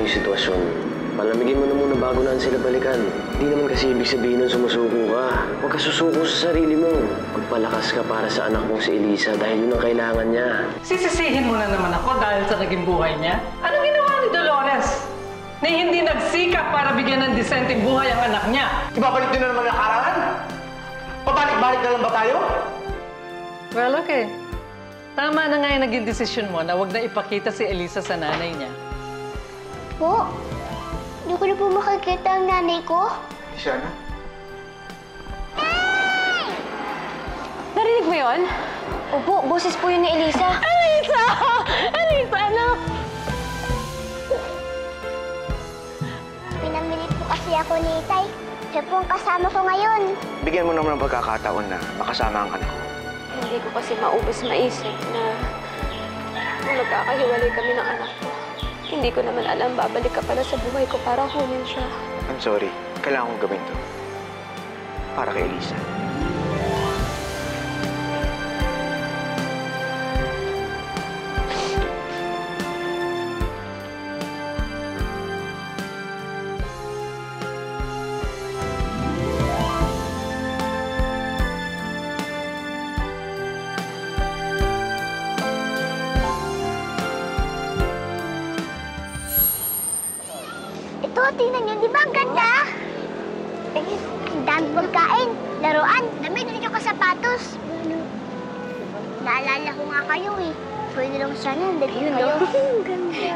na yung sitwasyon. Palamigin mo na muna bago na sila balikan. Hindi naman kasi ibig sabihin nun sumusuko ka. Huwag ka susuko sa sarili mo. Magpalakas ka para sa anak mong si Elisa dahil yun ang kailangan niya. Sisisihin mo na naman ako dahil sa naging buhay niya? Anong ginawa ni Dolores? Na hindi nagsikap para bigyan ng disenteng buhay ang anak niya. Ibabalik din na naman ang karangan? Pabalik-balik na lang ba tayo? Well, okay. Tama na nga yung naging desisyon mo na huwag na ipakita si Elisa sa nanay niya. Po, hindi ko na po makikita ang nanay ko. Siya na? Narinig mo yun? Opo, boses po yun ni Elisa. Elisa! Elisa, anak! Pinamili po kasi ako ni Itay. Siya po ang kasama ko ngayon. Bigyan mo naman ng pagkakataon na makasama ang anak ko. Hindi ko kasi maubos maisip na kung magkakahiwalay kami ng anak ko. Hindi ko naman alam, babalik ka pala sa buhay ko para kunin siya. I'm sorry. Kailangan kong gawin to. Para kay Elisa. Ito, tingnan niyo, di ba ang ganda? Tingin, ang dami pagkain, laruan, damit, hindi ko sapatos. Naalala ko nga kayo eh. Pwede lang sana, dito kayo. Ang ganda.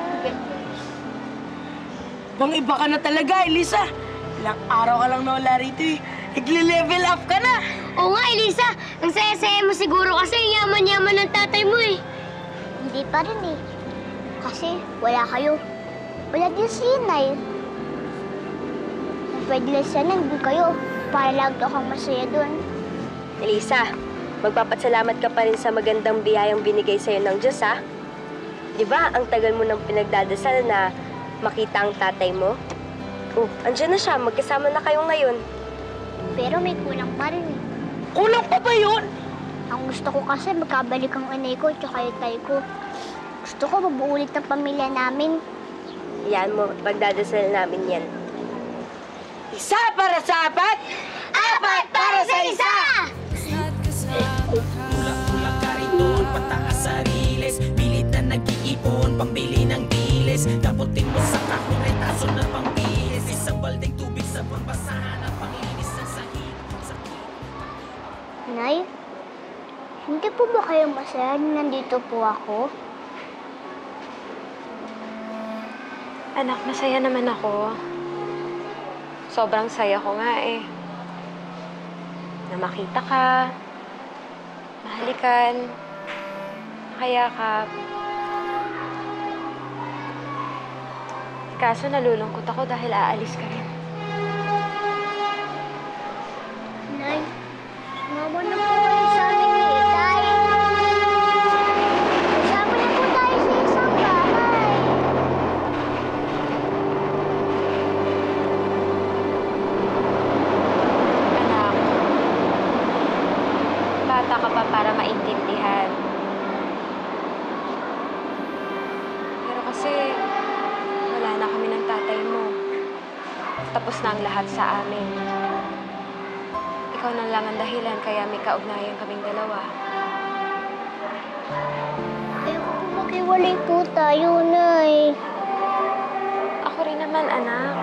Bang-iba ka na talaga, Elisa. Ilang araw ka lang nawala rito eh. Nagli-level up ka na. Oo nga, Elisa. Ang saya-saya mo siguro kasi yaman-yaman ng tatay mo eh. Hindi pa rin eh. Kasi wala kayo. Wala din si Inay. Pwede lang sana nandun kayo para lang akong masaya doon. Elisa, magpapatsalamat ka pa rin sa magandang biyayang binigay sa'yo ng Diyos, ha? Di ba, ang tagal mo nang pinagdadasal na makita ang tatay mo? Oh, andyan na siya. Magkasama na kayo ngayon. Pero may kulang pa rin eh. Kulang pa ba yun? Ang gusto ko kasi magkabalik ang anay ko at yung tay ko. Gusto ko mabuo ulit ng pamilya namin. Yan mo, pagdadasal namin yan. Isa para sa apat, apat para sa isa! Tulak-tulak ka rito, pataas sa riles. Pilit na nag-iipon, pambili ng diles. Daputin mo sa kakuretaso na pambilis. Isang baldeng tubig sa pambasahan at panglinis ng sahig. Nay, hindi po ba kayo masaya na nandito po ako? Anak, masaya naman ako. Sobrang saya ko nga eh. Na makita ka, mahalikan, makayakap. Kaso nalulungkot ako dahil aalis ka rin. Nay, sumama na po kayo sa amin ni Itay. Kasama na po tayo sa isang bahay. Anak, bata ka pa para maintindihan. Pero kasi, wala na kami ng tatay mo. Tapos na ang lahat sa amin. Ikaw na lang ang dahilan kaya may kaugnayan kaming dalawa. Ayoko po maghiwalay po tayo, Nay. Ako rin naman, anak.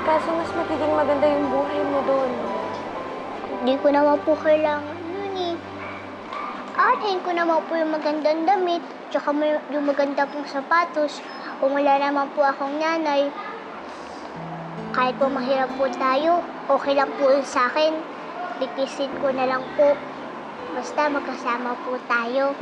Kaso mas magiging maganda yung buhay mo doon. Hindi ko naman po kailangan yun eh. Atin ko naman po yung magandang damit, tsaka yung maganda pong sapatos. Kung wala naman po akong nanay, kahit po mahirap po tayo, okay lang po sa akin. Tikisin ko na lang po. Basta magkasama po tayo.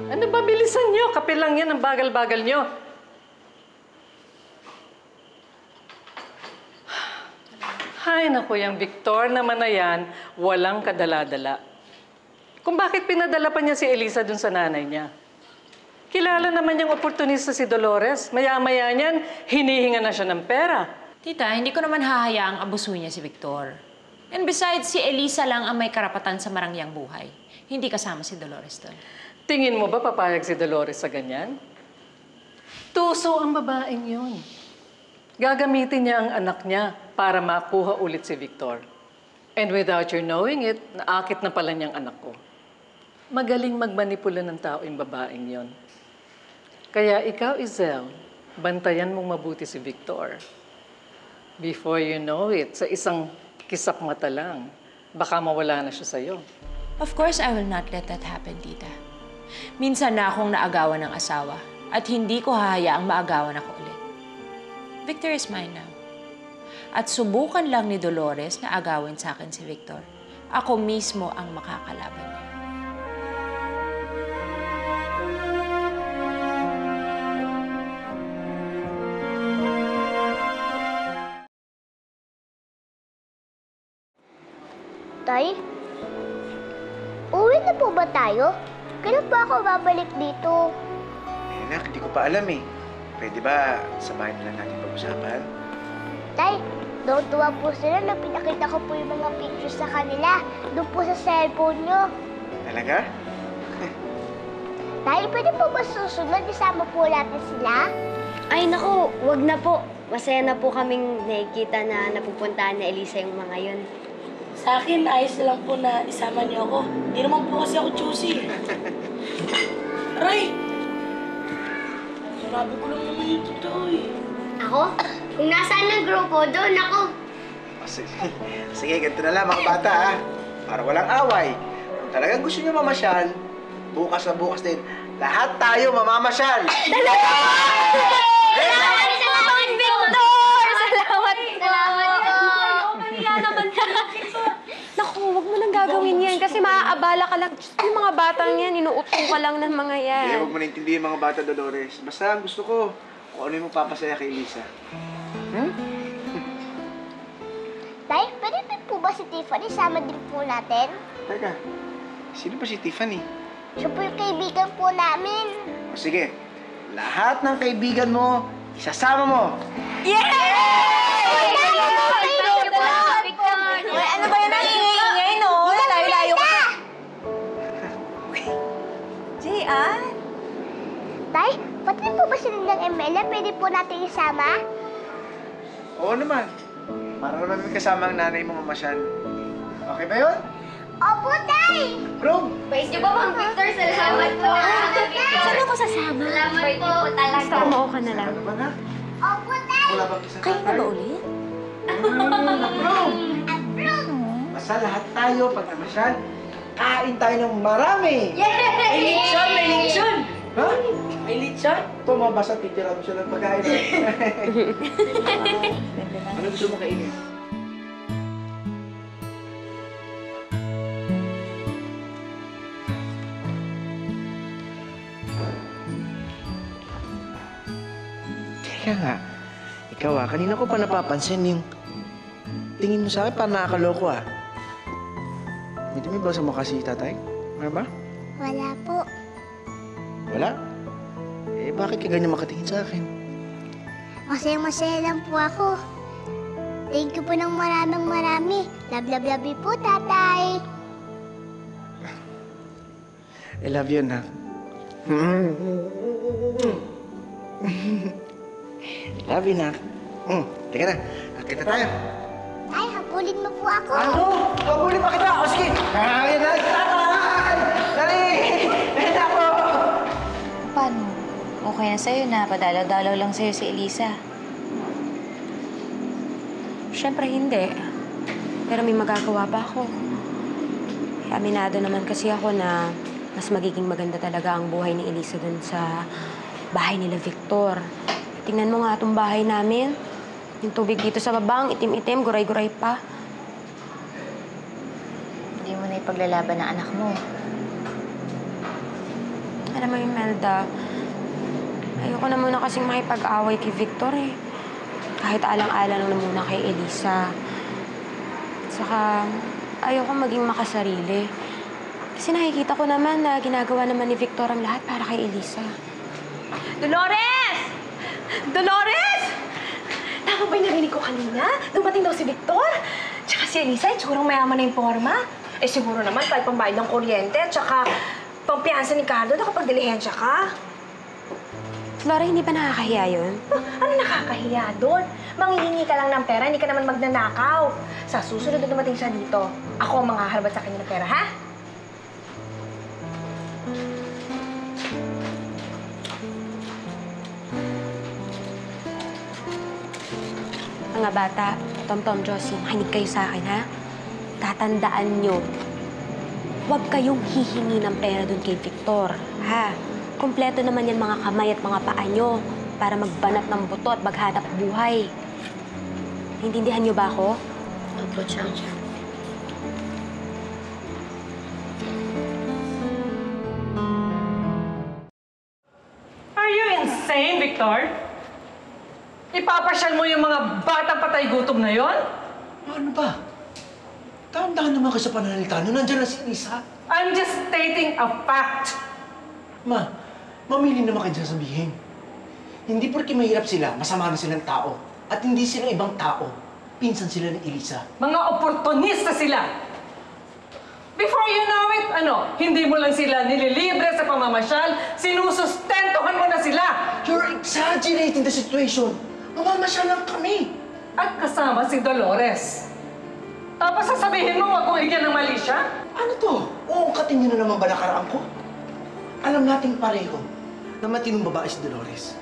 Ano ba bilisan nyo? Kape lang yan ang bagal-bagal nyo. Hay Ay, naku, yung Victor naman na yan, walang kadala-dala. Kung bakit pinadala pa niya si Elisa dun sa nanay niya. Kilala naman yung oportunista si Dolores. Maya-maya niyan, hinihinga na siya ng pera. Tita, hindi ko naman hahayaang abusuhin niya si Victor. And besides, si Elisa lang ang may karapatan sa marangyang buhay. Hindi kasama si Dolores doon. Tingin mo ba papayag si Dolores sa ganyan? Tuso ang babaeng yun. Gagamitin niya ang anak niya para makuha ulit si Victor. And without your knowing it, naakit na pala niyang anak ko. Magaling magmanipula ng tao yung babaeng yon. Kaya ikaw, Izel, bantayan mong mabuti si Victor. Before you know it, sa isang kisap mata lang, baka mawala na siya sa'yo. Of course, I will not let that happen, Tita. Minsan na akong naagawan ng asawa at hindi ko hahayaang maagawan ako ulit. Victor is mine now. At subukan lang ni Dolores na agawin sa akin si Victor. Ako mismo ang makakalaban niya. Tay, uwi na po ba tayo? Kailan pa ako babalik dito? Eh, anak, hindi ko pa alam eh. Pwede ba sa bahay na lang natin pag-usapan? Tay, tuwa po sila na pinakita ko po yung mga pictures sa kanila. Doon po sa cellphone nyo. Talaga? Tay, pwede po ba susunod? Isama po natin sila? Ay, naku, wag na po. Masaya na po kaming nakikita na napupuntahan ni Elisa yung mga yun. Sa akin, ayos na lang po na isama niyo ako. Hindi naman po kasi ako choosy. Aray! Sarabi ko lang naman yung totoo eh. Ako? Kung nasaan ang grupo, doon ako. Sige, ganito na lang mga bata ha. Para walang away. Kung talagang gusto nyo mamasyal, bukas na bukas din, lahat tayo mamamasyal! Salamat, Victor! Salamat po! Salamat po! Kaya naman Naku, wag mo nang gagawin yan kasi maaabala ka lang. Yung mga batang yan, inuutong ka lang ng mga yan. Huwag mo naintindihin mga bata, Dolores. Basta ang gusto ko, kung ano yung magpapasaya kay Lisa. Tay, pwede po ba si Tiffany? Sama din po natin. Teka, sino ba si Tiffany? Siya po yung kaibigan po namin. O sige, lahat ng kaibigan mo, isasama mo. Ano ba yun ang ingay, no? Layo-layo ka. JR? Tay, pati po ba sila ng Emelia? Pwede po natin isama? Oo naman. Para naman may kasama ang nanay mo mamasyal. Okay ba yun? Opo, Tay! Bro! Pwede ba, Mang Victor? Salamat po. Saan ako sasama? Salamat po talaga. Basta umuo ka na lang. Ano ba na? Opo, Tay! Wala bang isa Kayo na ba ulit? Bro! Basta lahat tayo pag namasyal, kain tayo ng marami! May lechon! May lechon! Ha? May lechon? Ito mga basta titira mo siya ng pagkain. Ano gusto mo kainin? Teka nga, ikaw kanina ko pa napapansin yung tingin mo sa akin parang nakakaloko May dumi ba sa mukha si tatay? Ano ba? Wala po. Wala? Eh, bakit ka ganyan makatingin sa akin? Masaya-masaya lang po ako. Thank you po ng marami. Love you po, Tatay. I love you, Nak. Love you, Nak. Teka na, nakita tayo. Tay, habulin mo po ako. Ano? Pabuli pa kita! O sige! Kaya na! Tatay! Dali! Dali ako! Paano? Okay na sa'yo na padalaw-dalaw lang sa'yo si Elisa. Siyempre hindi. Pero may magagawa pa ako. Aminado naman kasi ako na mas magiging maganda talaga ang buhay ni Elisa dun sa bahay nila Victor. Tingnan mo nga itong bahay namin. Yung tubig dito sa babang, itim-itim, guray-guray pa. Hindi mo na ipaglalaban ng anak mo. Alam mo, Imelda, ayoko na muna kasing makipag-away kay Victor eh. Kahit alang-alang na muna kay Elisa. Saka, ayoko maging makasarili. Kasi nakikita ko naman na ginagawa naman ni Victor ang lahat para kay Elisa. Dolores! Dolores! Tama ba yung narinig ko kanina? Dumating daw si Victor? Tsaka si Elisa, sigurong mayaman na yung forma. Eh siguro naman kahit pambayad ng kuryente, tsaka pampiyansa ni Carlo, nakapagdilihensya ka. Flora, hindi ba nakakahiya yun? Ano nakakahiya doon? Manghihingi ka lang ng pera, hindi ka naman magnanakaw. Sa susunod na dumating siya dito, ako ang manghaharbat sa kanya ng pera, ha? Mga bata, Tom, Josie, makinig kayo sa akin, ha? Tatandaan nyo, huwag kayong hihingi ng pera doon kay Victor, ha? Kompleto naman yan mga kamay at mga paa nyo para magbanat ng buto at maghanap buhay. Naintindihan nyo ba ako? Opo, Chang. Are you insane, Victor? Ipapasyal mo yung mga batang patay gutom na yon? Ano ba? Tandaan naman ka sa pananalita. Nandyan na si Elisa. I'm just stating a fact. Ma, mamili naman kayo sasabihin. Hindi porke mahirap sila, masama na silang tao. At hindi sila ibang tao. Pinsan sila ni Elisa. Mga oportunista sila. Before you know it, hindi mo lang sila nililibre sa pamamasyal, sinusustentuhan mo na sila. You're exaggerating the situation. Mamamasyal lang kami. At kasama si Dolores. Tapos sasabihin mo, wag kong igyan ng mali siya? Ano to? Uungkatin niyo na naman ba nakaraan ko? Alam nating pareho na matinong babae si Dolores.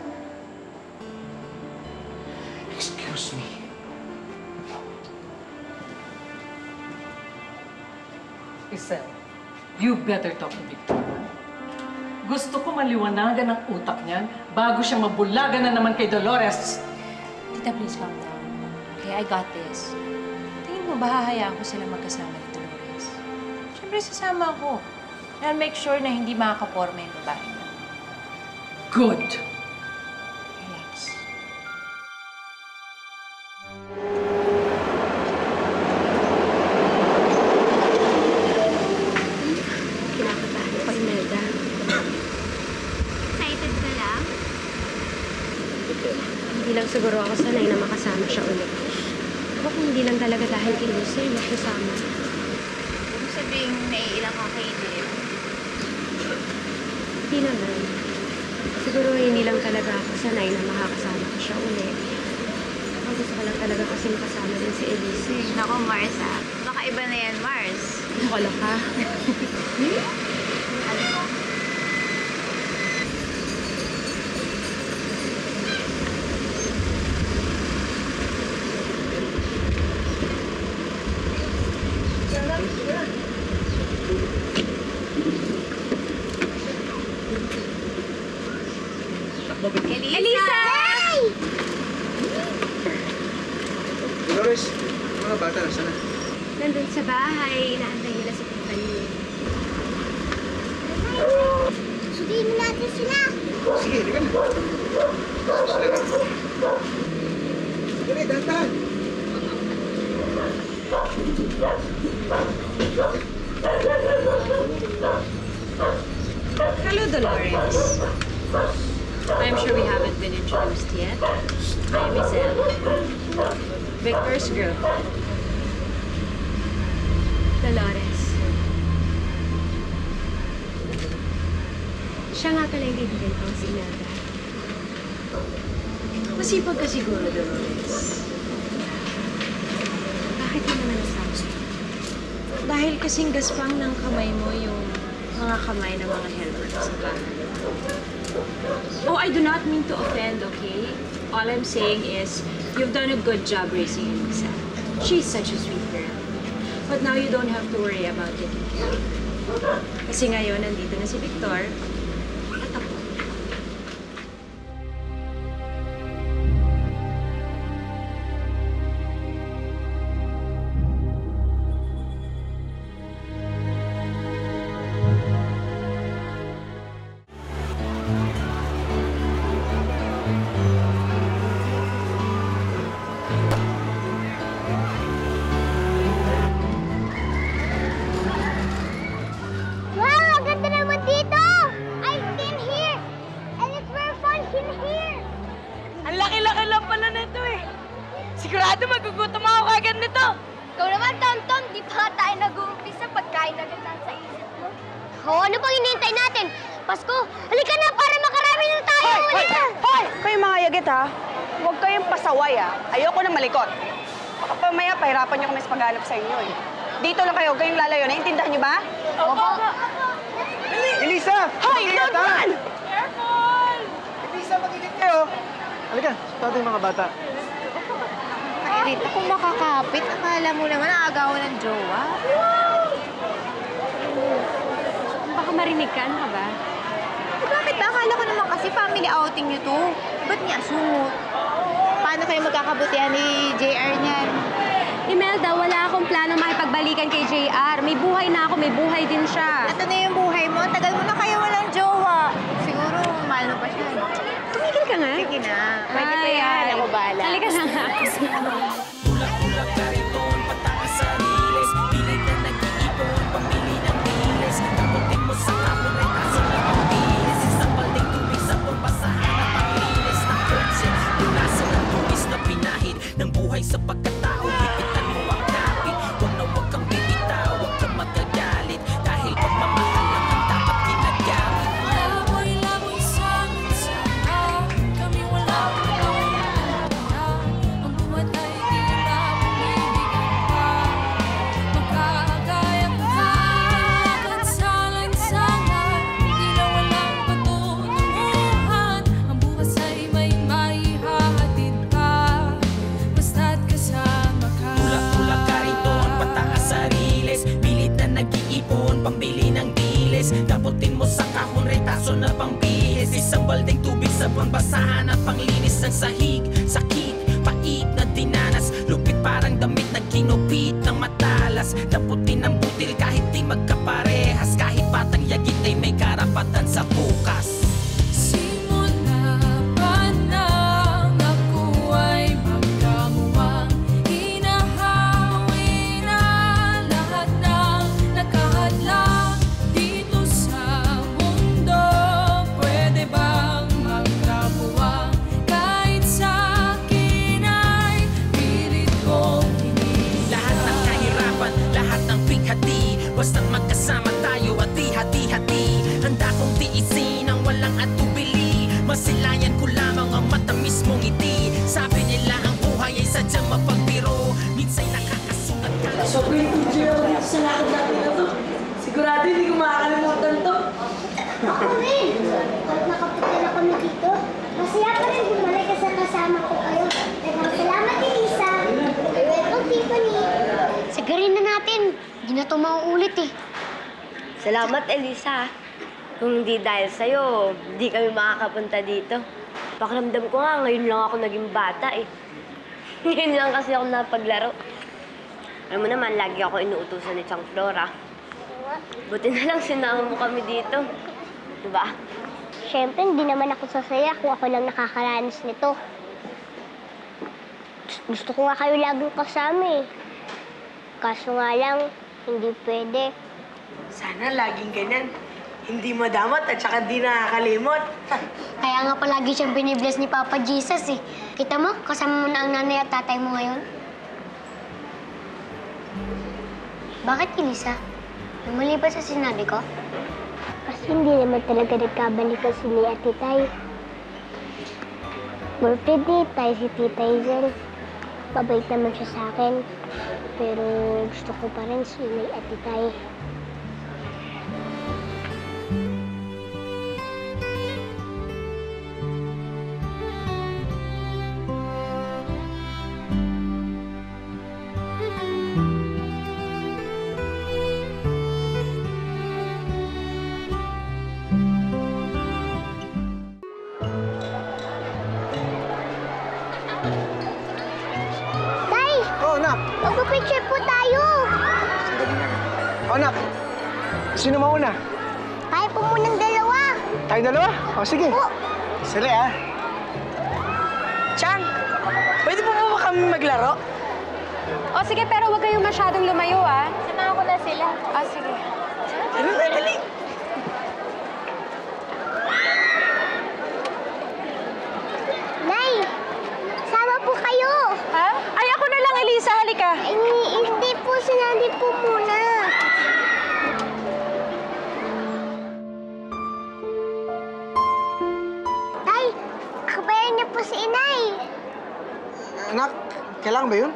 Excuse me. Isel, you better talk to Victor. Gusto ko maliwanagan ang utak niyan bago siya mabulagan na naman kay Dolores. Tita, please calm down. Okay, I got this. Tingin mo ba hahayaan ko sila magkasama ni Dolores? Siyempre, sasama ako. I'll make sure na hindi makakaporma yung babae niya. Good. Relax. Kinakabahan ako, Imelda. Excited ka lang? Hindi lang siguro ako sanay na makasama siya ulit. Ako kung hindi lang talaga dahil kay Elisa yung nakasama. Ibig sabihin, naiilang ka kay Dave. Hindi naman. Siguro hindi lang talaga ako sanay na makakasama ko siya ulit. Ako gusto ko lang talaga kasi makasama din si Elisa. Nako, Mars ah. Baka iba na yan, Mars. Nakala ka. Ano ka? Elisa! Dolores, mga bata, nasaan na? Nandun sa bahay, inaantay nila si Tiffany. Sudiin mo natin sila. Sige, halika na. Sila na. Dali, dahan-dahan. Hello, Dolores. I'm sure we haven't been introduced yet. I'm Isel. Victor's girl. Dolores. Siya nga pala yung kaibigan ko, si Imelda. Masipag ka siguro, Dolores. Bakit mo naman nasabi? Dahil kasing gaspang ng kamay mo yung mga kamay ng mga helper sa bahay. Oh, I do not mean to offend, okay? All I'm saying is, you've done a good job raising Elisa. She's such a sweet girl. But now you don't have to worry about taking care. Kasi ngayon, nandito na si Victor. At ako. O, ano pang hinihintay natin? Pasko, halika na para makarami na tayo! Halika! Hoy! Kayo mga yagit, ha? Huwag kayong pasaway, ha? Ayoko na malikot. Baka pamaya, pahirapan niyo kami sa paghanap sa inyo, eh. Dito lang kayo, kayong lalayo. Naiintindihan niyo ba? Opo. Elisa! Hoy! mag-ingat, Don't ha? run! Elisa, mag-ingat kayo! Halika, sunod yung mga bata. Ay, Rita, kung makakapit, akala mo naman aagawan ng jowa. Baka marinig ka, ano ka ba? Eh, bakit ba? Akala ko naman kasi family outing niyo to. Ba't niya asungot? Paano kayo magkakabutihan ni JR niyan? Imelda, wala akong plano makipagbalikan kay JR. May buhay na ako, may buhay din siya. At ano yung buhay mo? Tagal mo na kayo walang jowa. Siguro, mahal mo pa siya. Tumigil ka nga. Sige na. Pwede pa yan. Ako bahala. Halika na nga. Tulak-tulak kariton, pataas sa riles. Pilit na nag-iipon, pambili ng biles. Kaputin mo sa kapon, ay kaso na pambilis. Isang balding tubig sa pambasahan na panglinis ng kotse. Punasan ng tulis na pinahid ng buhay sa pagkatao. Hipitan mo ang kapit, huwag kang bibitaw, huwag kang magagalit. Dahil pagmamahal lang ang dapat ginagamit. Laboy-laboy sa minsan, kami wala ang buwan ay di na bumibigyan pa. Magkakagaya ka at salang-salang, di na walang patutunguhan. Ang bukas ay may maihahatid ka, basta't kasama ka. Tulak-tulak kariton, pataas sa riles. Pilit na nag-iipon, pambili ng diles. Daputin mo sa kahon, retaso na pambihis. Isang balding tubig sa pambasahan at panglinis ng sahig. Sakit, pait na dinanas. Lupit parang damit na kinupit ng matalas. Daputin ng butil kahit di magkaparehas. Kahit batang yagit ay may karapatan sa bukas. Simula pa nang ako ay magkamuwang hinahawi na lahat ng nakahadlang dito sa mundo. Pwede bang magkamuwang kahit sa akin ay pilit kong hinihingi. Lahat ng kahirapan, lahat ng bighati. Basta't magkasama tayo at di hati-hati. Handa kong tiisin ang walang atubili. Masilayan ko lamang ang matamis mong ngiti. Sabi nila ang buhay ay sadyang mapagbiro. Minsa'y nakakasugat ka. Sobrang enjoy ako dito sa lakad natin na to. Sigurado hindi ko makakalimutan to. Ako rin! Kahit nakapunta na kami dito, masaya pa rin bumalik kasi kasama ko kayo. Salamat, Elisa! Welcome, Tiffany! Sagarin na natin. Hindi na ito mauulit eh. Salamat, Elisa. Kung hindi dahil sa'yo, hindi kami makakapunta dito. Pakiramdam ko nga, ngayon lang ako naging bata eh. Ngayon lang kasi ako napaglaro. Alam mo naman, lagi ako inuutusan ni Chang Flora. Buti na lang sinama mo kami dito. Diba? Siyempre, hindi naman ako sasaya kung ako lang nakakaranas nito. Gusto ko nga kayo laging kasama eh. Kaso nga lang, hindi pwede. Sana laging ganyan. Hindi madamot at saka di nakakalimot. Kaya nga palagi siyang binibless ni Papa Jesus eh. Kita mo, kasama mo na ang nanay at tatay mo ngayon. Bakit, Elisa? Namali ba sa sinabi ko? Kasi hindi naman talaga nagkabalikan si Nia at Titay. Birthday date tayo si Titay Zen. Mabait naman siya sa akin. Pero gusto ko pa rin si Nia at Titay. Tay! Oh, anak! Magpapicture po tayo! Oh, anak! Sino mauna? Tayo po munang dalawa! Tayo dalawa? O, sige. Po! Sali, ah. Chang, pwede po ba kami maglaro? O sige, pero huwag kayong masyadong lumayo, ah. Samahan ko na sila. Ah, sige. Dali. Nay! Sama po kayo! Ha? Ay, ako na lang, Elisa. Halika. Hindi po, sinali po muna. Anak, kailangan ba yun?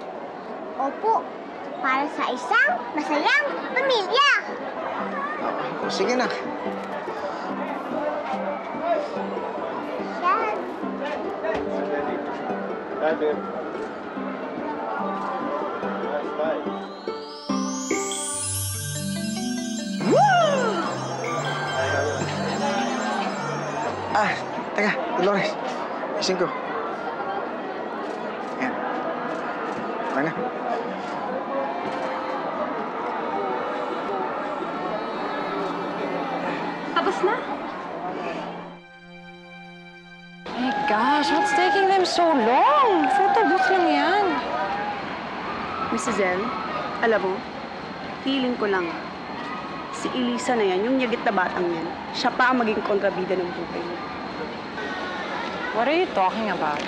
Opo, para sa isang masayang pamilya. O, sige, anak. Yan. Ah, teka, Dolores. Gising ko. Ayan. Okay na. Tapos na. My gosh, what's taking them so long? Photo booth lang yan. Mrs. L, alam mo, feeling ko lang, si Elisa na yan, yung nyagit na batang yan, siya pa ang maging kontrabida ng buhay niya. What are you talking about?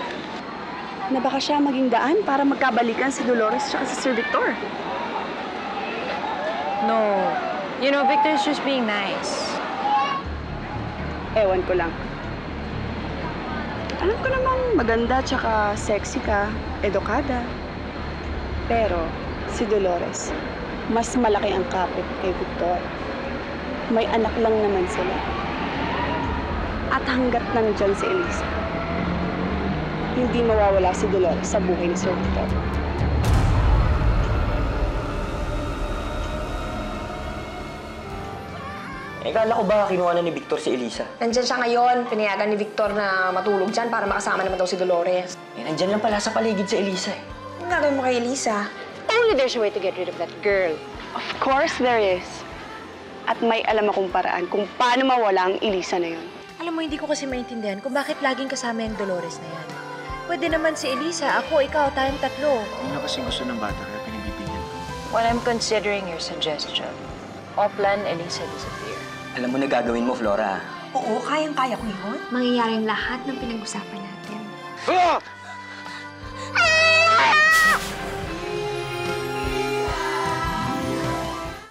Na baka siya maging daan para magkabalikan si Dolores at si Sir Victor. No. You know, Victor's just being nice. Ewan ko lang. Alam ko namang maganda tsaka sexy ka, edukada. Pero si Dolores, mas malaki ang kapit kay Victor. May anak lang naman sila. At hanggat nandyan si Elisa, hindi mawawala si Dolores sa buhay ni Sir Victor. Kala ko ba kinuha na ni Victor si Elisa? Nandyan siya ngayon. Pinayagan ni Victor na matulog dyan para makasama naman daw si Dolores. Nandyan lang pala sa paligid si Elisa eh. Ang gagawin mo kay Elisa? Only there's a way to get rid of that girl. Of course there is. At may alam akong paraan kung paano mawala ang Elisa na yon. Alam mo, hindi ko kasi maintindihan kung bakit laging kasama yung Dolores na yan. Pwede naman si Elisa, ako, ikaw, tayong tatlo. Yun na kasi gusto ng bata, kaya pinagbibigyan ko. Well, I'm considering your suggestion. Oplan, Elisa disappear. Alam mo na gagawin mo, Flora. Oo, kayang-kaya ko yun. Mangyayaring lahat ng pinag-usapan natin. Ah!